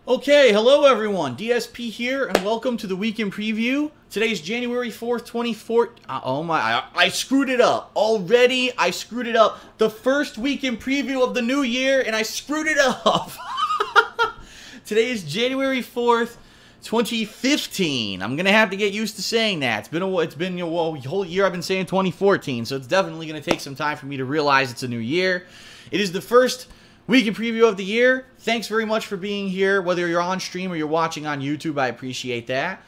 Okay, hello everyone. DSP here, and welcome to the Weekend Preview. Today's January 4th, 2014. Oh my, I screwed it up. Already, I screwed it up. The first Weekend Preview of the new year, and I screwed it up. Today is January 4th, 2015. I'm going to have to get used to saying that. It's been a whole year I've been saying 2014, so it's definitely going to take some time for me to realize it's a new year. It is the first Weekend Preview of the year. Thanks very much for being here, whether you're on stream or you're watching on YouTube. I appreciate that.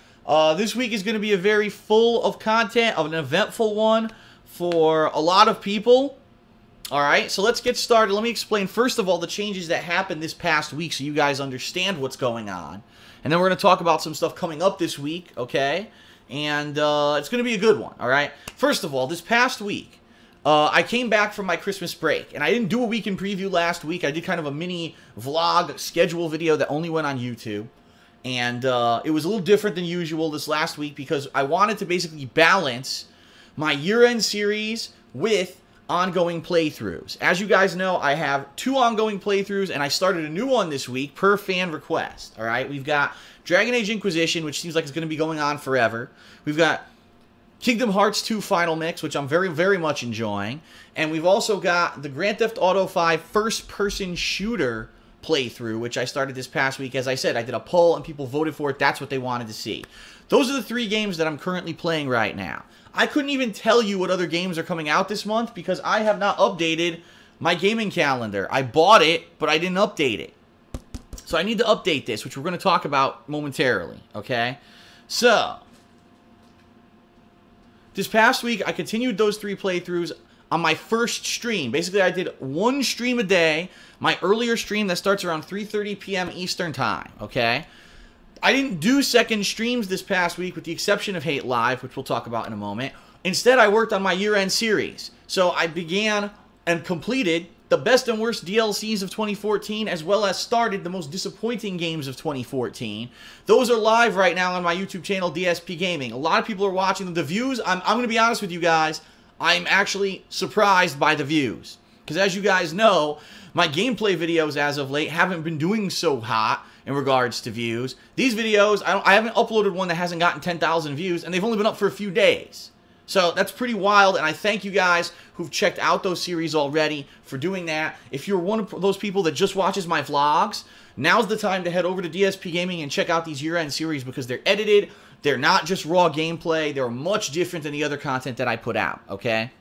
This week is going to be a very full of content, of an eventful one for a lot of people. Alright, so let's get started. Let me explain, first of all, the changes that happened this past week so you guys understand what's going on. And then we're going to talk about some stuff coming up this week, okay? And it's going to be a good one, alright? First of all, this past week, I came back from my Christmas break, and I didn't do a Weekend Preview last week. I did kind of a mini vlog schedule video that only went on YouTube. And it was a little different than usual this last week because I wanted to basically balance my year-end series with ongoing playthroughs. As you guys know, I have 2 ongoing playthroughs, and I started a new one this week per fan request. All right, we've got Dragon Age Inquisition, which seems like it's going to be going on forever. We've got Kingdom Hearts 2 Final Mix, which I'm very, very much enjoying. And we've also got the Grand Theft Auto 5 first-person shooter playthrough, which I started this past week. As I said, I did a poll and people voted for it. That's what they wanted to see. Those are the 3 games that I'm currently playing right now. I couldn't even tell you what other games are coming out this month because I have not updated my gaming calendar. I bought it, but I didn't update it. So I need to update this, which we're going to talk about momentarily, okay? So this past week, I continued those 3 playthroughs on my first stream. Basically, I did 1 stream a day. My earlier stream that starts around 3:30 p.m. Eastern Time, okay? I didn't do second streams this past week with the exception of Hate Live, which we'll talk about in a moment. Instead, I worked on my year-end series. So I began and completed the best and worst DLCs of 2014, as well as started the most disappointing games of 2014. Those are live right now on my YouTube channel, DSP Gaming. A lot of people are watching them. The views, I'm going to be honest with you guys, I'm actually surprised by the views. Because as you guys know, my gameplay videos as of late haven't been doing so hot in regards to views. These videos, I haven't uploaded one that hasn't gotten 10,000 views, and they've only been up for a few days. So that's pretty wild, and I thank you guys who've checked out those series already for doing that. If you're one of those people that just watches my vlogs, now's the time to head over to DSP Gaming and check out these year-end series because they're edited, they're not just raw gameplay, they're much different than the other content that I put out, okay?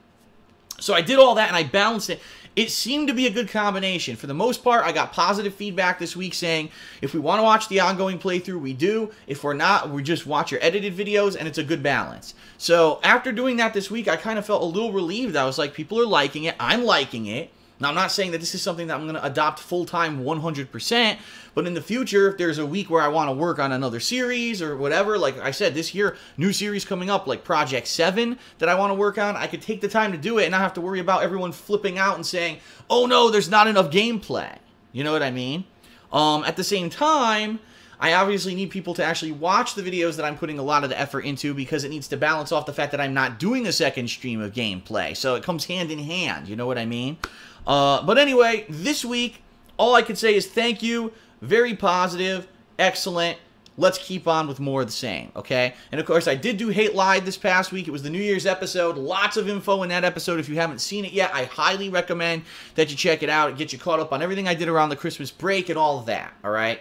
So I did all that, and I balanced it. It seemed to be a good combination. For the most part, I got positive feedback this week saying, if we want to watch the ongoing playthrough, we do. If we're not, we just watch your edited videos, and it's a good balance. So after doing that this week, I kind of felt a little relieved. I was like, people are liking it. I'm liking it. Now, I'm not saying that this is something that I'm going to adopt full-time 100%, but in the future, if there's a week where I want to work on another series or whatever, like I said, this year, new series coming up, like Project 7 that I want to work on, I could take the time to do it and not have to worry about everyone flipping out and saying, oh no, there's not enough gameplay. You know what I mean? At the same time, I obviously need people to actually watch the videos that I'm putting a lot of the effort into because it needs to balance off the fact that I'm not doing a second stream of gameplay. So it comes hand in hand, you know what I mean? But anyway, this week, all I could say is thank you. Very positive. Excellent. Let's keep on with more of the same, okay? And, of course, I did do Hate Live this past week. It was the New Year's episode. Lots of info in that episode. If you haven't seen it yet, I highly recommend that you check it out and get you caught up on everything I did around the Christmas break and all of that, all right?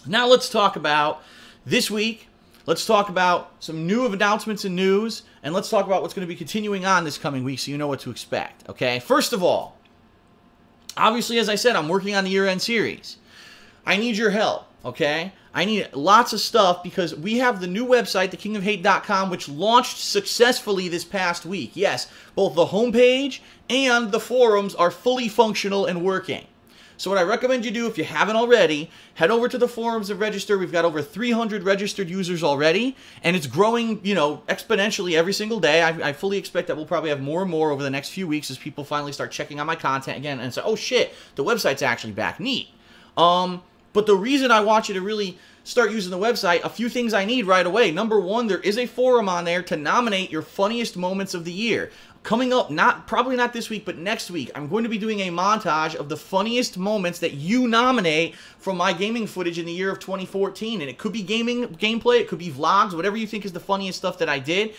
Now let's talk about this week. Let's talk about some new announcements and news, and let's talk about what's going to be continuing on this coming week so you know what to expect, okay? First of all, obviously, as I said, I'm working on the year-end series. I need your help, okay? I need lots of stuff because we have the new website, thekingofhate.com, which launched successfully this past week. Yes, both the homepage and the forums are fully functional and working. So what I recommend you do, if you haven't already, head over to the forums and register. We've got over 300 registered users already, and it's growing, you know, exponentially every single day. I fully expect that we'll probably have more and more over the next few weeks as people finally start checking out my content again and say, oh shit, the website's actually back. Neat. But the reason I want you to really start using the website, a few things I need right away. Number one, there is a forum on there to nominate your funniest moments of the year. Coming up, probably not this week, but next week, I'm going to be doing a montage of the funniest moments that you nominate from my gaming footage in the year of 2014. And it could be gameplay, it could be vlogs, whatever you think is the funniest stuff that I did.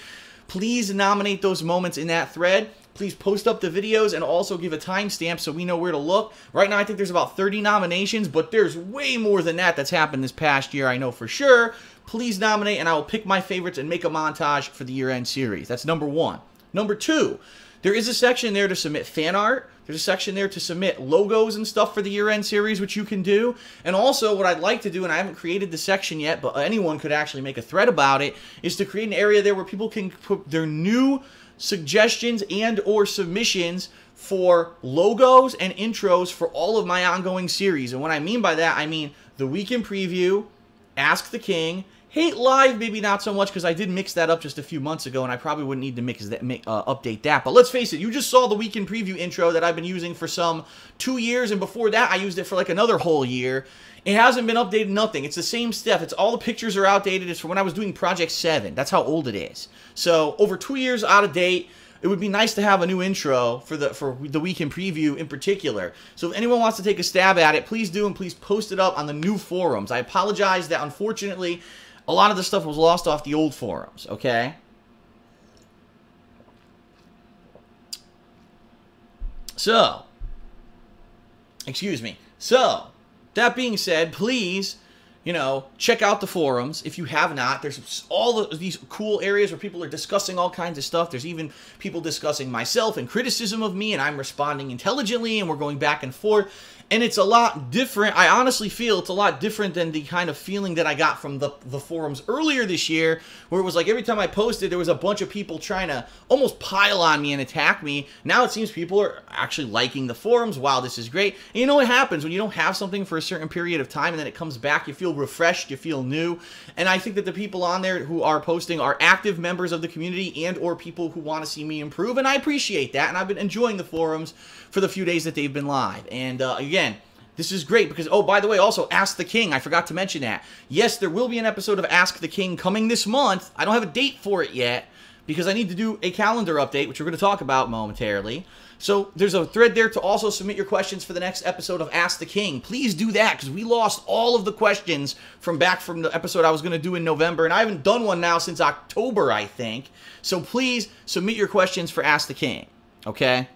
Please nominate those moments in that thread. Please post up the videos and also give a timestamp so we know where to look. Right now, I think there's about 30 nominations, but there's way more than that that's happened this past year, I know for sure. Please nominate, and I will pick my favorites and make a montage for the year-end series. That's number one. Number two, there is a section there to submit fan art. There's a section there to submit logos and stuff for the year-end series, which you can do. And also, what I'd like to do, and I haven't created the section yet, but anyone could actually make a thread about it, is to create an area there where people can put their new suggestions and or submissions for logos and intros for all of my ongoing series. And what I mean by that, I mean the Week in Preview, Ask the King, Hate Live, maybe not so much because I did mix that up just a few months ago, and I probably wouldn't need to update that. But let's face it, you just saw the Week in Preview intro that I've been using for some 2 years, and before that, I used it for like another whole year. It hasn't been updated, nothing. It's the same stuff. It's all the pictures are outdated. It's from when I was doing Project 7. That's how old it is. So over 2 years out of date. It would be nice to have a new intro for the Week in Preview in particular. So if anyone wants to take a stab at it, please do, and please post it up on the new forums. I apologize that unfortunately a lot of the stuff was lost off the old forums, okay? So, excuse me. So, that being said, please, you know, check out the forums if you have not. There's all these cool areas where people are discussing all kinds of stuff. There's even people discussing myself and criticism of me, and I'm responding intelligently, and we're going back and forth. And it's a lot different. I honestly feel it's a lot different than the kind of feeling that I got from the forums earlier this year, where it was like every time I posted, there was a bunch of people trying to almost pile on me and attack me. Now it seems people are actually liking the forums. Wow, this is great. And you know what happens when you don't have something for a certain period of time and then it comes back? You feel refreshed, you feel new. And I think that the people on there who are posting are active members of the community and or people who want to see me improve. And I appreciate that. And I've been enjoying the forums for the few days that they've been live. And again, this is great because, oh, by the way, also, Ask the King. I forgot to mention that. Yes, there will be an episode of Ask the King coming this month. I don't have a date for it yet because I need to do a calendar update, which we're going to talk about momentarily. So there's a thread there to also submit your questions for the next episode of Ask the King. Please do that because we lost all of the questions from the episode I was going to do in November, and I haven't done one now since October, I think. So please submit your questions for Ask the King, okay?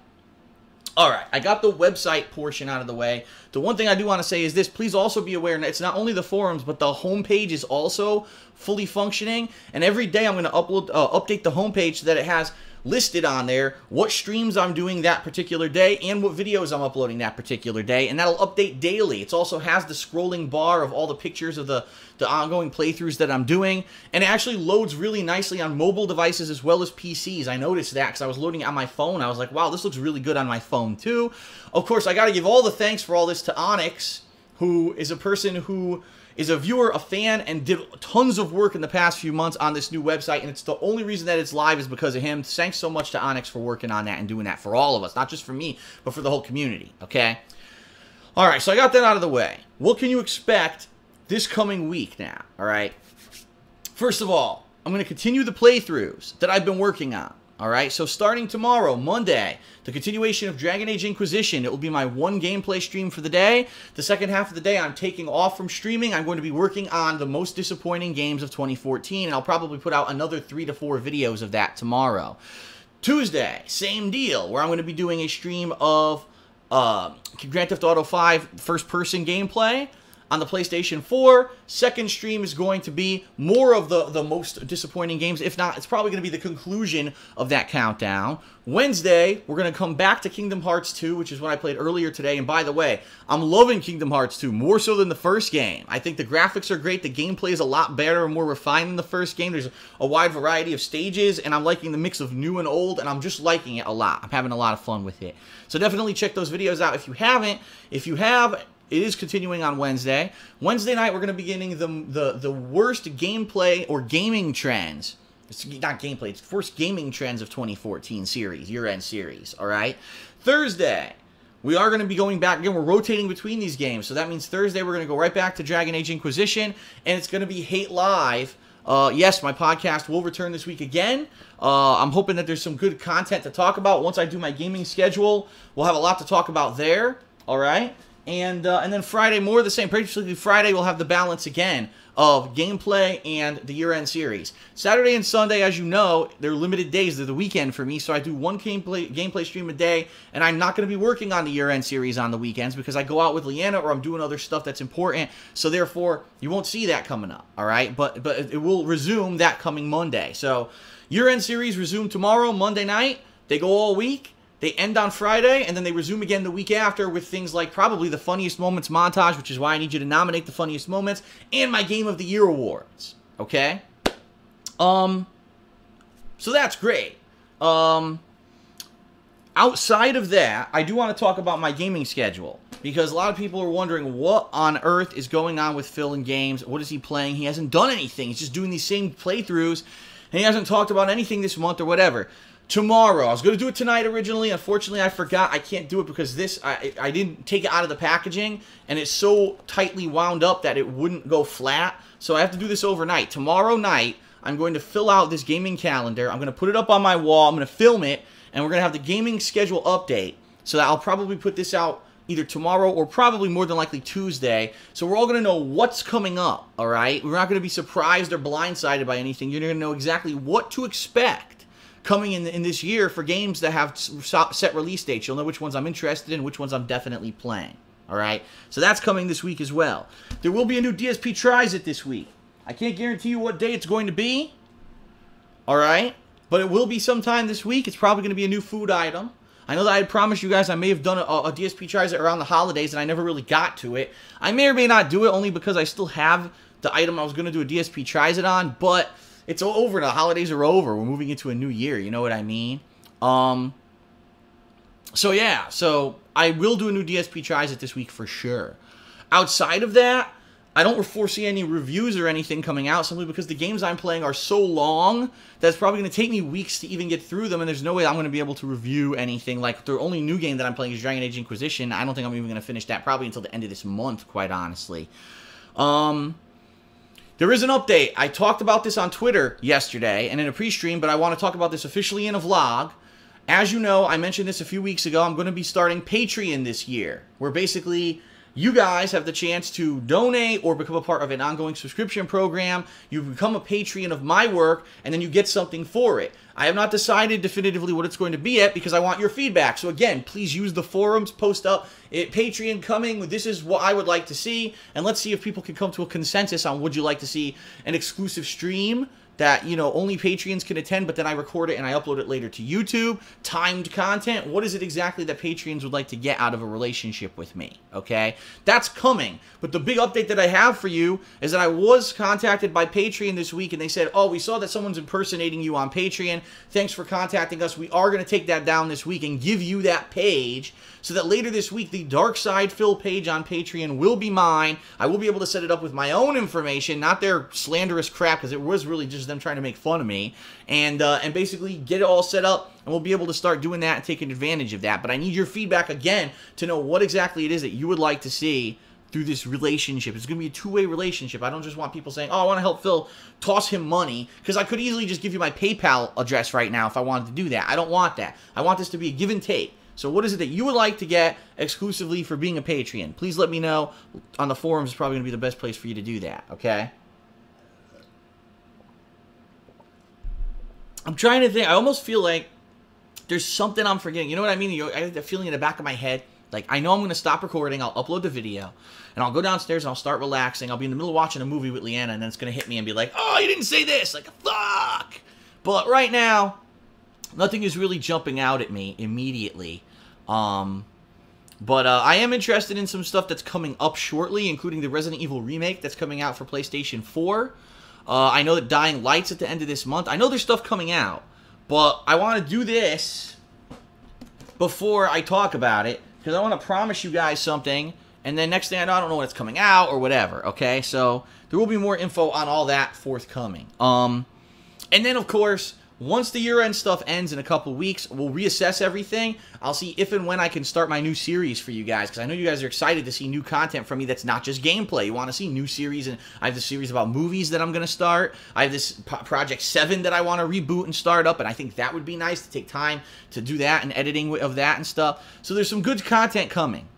All right, I got the website portion out of the way. The one thing I do want to say is this. Please also be aware that it's not only the forums, but the homepage is also fully functioning. And every day I'm going to update the homepage so that it has listed on there what streams I'm doing that particular day and what videos I'm uploading that particular day, and that'll update daily. It also has the scrolling bar of all the pictures of the ongoing playthroughs that I'm doing, and it actually loads really nicely on mobile devices as well as PCs. I noticed that because I was loading it on my phone. I was like, wow, this looks really good on my phone too. Of course, I got to give all the thanks for all this to Onyx, who is a person who is a viewer, a fan, and did tons of work in the past few months on this new website, and it's the only reason that it's live is because of him. Thanks so much to Onyx for working on that and doing that for all of us, not just for me, but for the whole community, okay? All right, so I got that out of the way. What can you expect this coming week now, all right? First of all, I'm going to continue the playthroughs that I've been working on. All right, so starting tomorrow, Monday, the continuation of Dragon Age Inquisition. It will be my one gameplay stream for the day. The second half of the day, I'm taking off from streaming. I'm going to be working on the most disappointing games of 2014, and I'll probably put out another 3 to 4 videos of that tomorrow. Tuesday, same deal, where I'm going to be doing a stream of Grand Theft Auto 5 first-person gameplay on the PlayStation 4. Second stream is going to be more of the most disappointing games. If not, it's probably going to be the conclusion of that countdown. Wednesday, we're going to come back to Kingdom Hearts 2, which is what I played earlier today. And by the way, I'm loving Kingdom Hearts 2 more so than the first game. I think the graphics are great. The gameplay is a lot better and more refined than the first game. There's a wide variety of stages, and I'm liking the mix of new and old, and I'm just liking it a lot. I'm having a lot of fun with it. So definitely check those videos out if you haven't. If you have, it is continuing on Wednesday. Wednesday night, we're going to be getting the worst gameplay or gaming trends. It's not gameplay, it's worst gaming trends of 2014 series, year-end series, all right? Thursday, we are going to be going back. Again, we're rotating between these games. So that means Thursday, we're going to go right back to Dragon Age Inquisition, and it's going to be Hate Live Yes, my podcast will return this week again. I'm hoping that there's some good content to talk about. Once I do my gaming schedule, we'll have a lot to talk about there. All right? And then Friday, more of the same. Basically, Friday, we'll have the balance again of gameplay and the year-end series. Saturday and Sunday, as you know, they're limited days. They're the weekend for me, so I do one gameplay stream a day, and I'm not going to be working on the year-end series on the weekends because I go out with Leanna or I'm doing other stuff that's important, so therefore, you won't see that coming up, all right? But it will resume that coming Monday. So, year-end series resume tomorrow, Monday night. They go all week. They end on Friday, and then they resume again the week after with things like probably the Funniest Moments montage, which is why I need you to nominate the Funniest Moments, and my Game of the Year awards. Okay? So that's great. Outside of that, I do want to talk about my gaming schedule, because a lot of people are wondering what on earth is going on with Phil in games. What is he playing? He hasn't done anything. He's just doing these same playthroughs, and he hasn't talked about anything this month or whatever. Tomorrow, I was going to do it tonight originally. Unfortunately, I forgot. I can't do it because I didn't take it out of the packaging, and it's so tightly wound up that it wouldn't go flat. So I have to do this overnight. Tomorrow night, I'm going to fill out this gaming calendar. I'm going to put it up on my wall. I'm going to film it, and we're going to have the gaming schedule update. So that I'll probably put this out either tomorrow or probably more than likely Tuesday. So we're all going to know what's coming up, all right? We're not going to be surprised or blindsided by anything. You're going to know exactly what to expect coming in this year for games that have set release dates. You'll know which ones I'm interested in, which ones I'm definitely playing. All right? So that's coming this week as well. There will be a new DSP Tries It this week. I can't guarantee you what day it's going to be. All right? But it will be sometime this week. It's probably going to be a new food item. I know that I had promised you guys I may have done a DSP Tries It around the holidays, and I never really got to it. I may or may not do it only because I still have the item I was going to do a DSP Tries It on, but it's over. The holidays are over. We're moving into a new year. You know what I mean? So yeah. So I will do a new DSP Tries It this week for sure. Outside of that, I don't foresee any reviews or anything coming out simply because the games I'm playing are so long that it's probably going to take me weeks to even get through them, and there's no way I'm going to be able to review anything. Like, the only new game that I'm playing is Dragon Age Inquisition. I don't think I'm even going to finish that probably until the end of this month, quite honestly. There is an update. I talked about this on Twitter yesterday and in a pre-stream, but I want to talk about this officially in a vlog. As you know, I mentioned this a few weeks ago, I'm going to be starting Patreon this year, where basically you guys have the chance to donate or become a part of an ongoing subscription program. You become a Patreon of my work, and then you get something for it. I have not decided definitively what it's going to be yet because I want your feedback. So again, please use the forums, post up Patreon coming. This is what I would like to see, and let's see if people can come to a consensus on would you like to see an exclusive stream that, you know, only Patreons can attend, but then I record it and I upload it later to YouTube. Timed content. What is it exactly that Patreons would like to get out of a relationship with me? Okay? That's coming. But the big update that I have for you is that I was contacted by Patreon this week, and they said, oh, we saw that someone's impersonating you on Patreon. Thanks for contacting us. We are going to take that down this week and give you that page so that later this week, the Dark Side Phil page on Patreon will be mine. I will be able to set it up with my own information, not their slanderous crap, because it was really just them trying to make fun of me, and basically get it all set up, and we'll be able to start doing that and taking advantage of that. But I need your feedback again to know what exactly it is that you would like to see through this relationship. It's going to be a two-way relationship. I don't just want people saying, oh, I want to help Phil, toss him money, because I could easily just give you my PayPal address right now if I wanted to do that. I don't want that. I want this to be a give and take. So what is it that you would like to get exclusively for being a Patreon? Please let me know. On the forums is probably going to be the best place for you to do that, okay? I'm trying to think. I almost feel like there's something I'm forgetting. You know what I mean? I have the feeling in the back of my head. Like, I know I'm going to stop recording. I'll upload the video. And I'll go downstairs and I'll start relaxing. I'll be in the middle of watching a movie with Leanna. And then it's going to hit me and be like, oh, you didn't say this. Like, fuck. But right now, nothing is really jumping out at me immediately. But I am interested in some stuff that's coming up shortly, including the Resident Evil remake that's coming out for PlayStation 4. I know that Dying Light's at the end of this month. I know there's stuff coming out, but I want to do this before I talk about it, because I want to promise you guys something, and then next thing I know, I don't know when it's coming out or whatever, okay? So there will be more info on all that forthcoming. And then, of course, Once the year-end stuff ends in a couple weeks, we'll reassess everything. I'll see if and when I can start my new series for you guys, because I know you guys are excited to see new content from me that's not just gameplay. You want to see new series, and I have this series about movies that I'm going to start. I have this Project 7 that I want to reboot and start up, and I think that would be nice to take time to do that and editing of that and stuff. So there's some good content coming.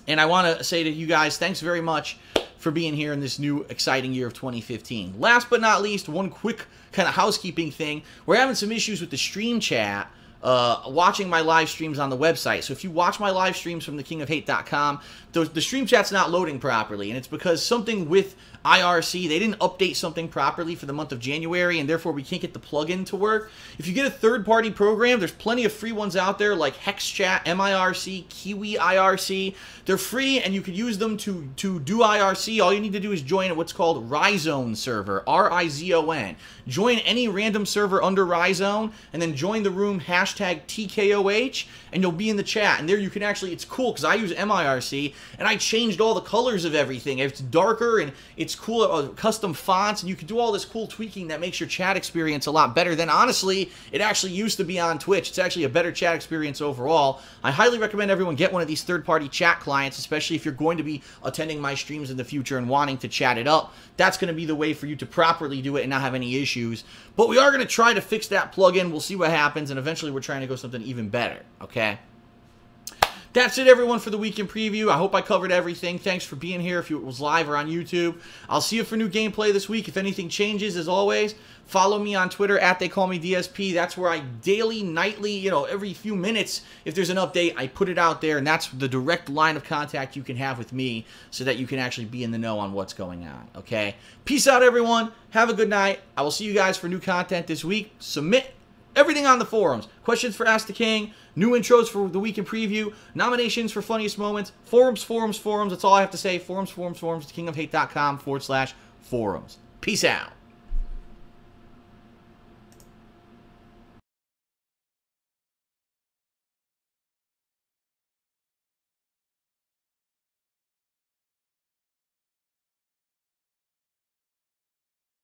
And I want to say to you guys, thanks very much for being here in this new exciting year of 2015. Last but not least, one quick kind of housekeeping thing. We're having some issues with the stream chat, watching my live streams on the website. So if you watch my live streams from thekingofhate.com, the stream chat's not loading properly, and it's because something with IRC, they didn't update something properly for the month of January, and therefore we can't get the plugin to work. If you get a third-party program, there's plenty of free ones out there like HexChat, MIRC, Kiwi IRC. They're free, and you can use them to do IRC. All you need to do is join what's called Ryzone server, R-I-Z-O-N. Join any random server under Ryzone, and then join the room #TKOH, and you'll be in the chat. And there you can actually, it's cool because I use MIRC, and I changed all the colors of everything. It's darker, and it's cool, custom fonts, and you can do all this cool tweaking that makes your chat experience a lot better than, honestly, it actually used to be on Twitch. It's actually a better chat experience overall. I highly recommend everyone get one of these third-party chat clients, especially if you're going to be attending my streams in the future and wanting to chat it up. That's going to be the way for you to properly do it and not have any issues. But we are going to try to fix that plugin. We'll see what happens, and eventually we're trying to go something even better, okay? That's it, everyone, for the weekend preview. I hope I covered everything. Thanks for being here if it was live or on YouTube. I'll see you for new gameplay this week. If anything changes, as always, follow me on Twitter @TheyCallMeDSP. That's where I daily, nightly, you know, every few minutes, if there's an update, I put it out there, and that's the direct line of contact you can have with me so that you can actually be in the know on what's going on, okay? Peace out, everyone. Have a good night. I will see you guys for new content this week. Submit everything on the forums. Questions for Ask the King, new intros for the weekend preview, nominations for funniest moments, forums. That's all I have to say. Forums, thekingofhate.com /forums. Peace out.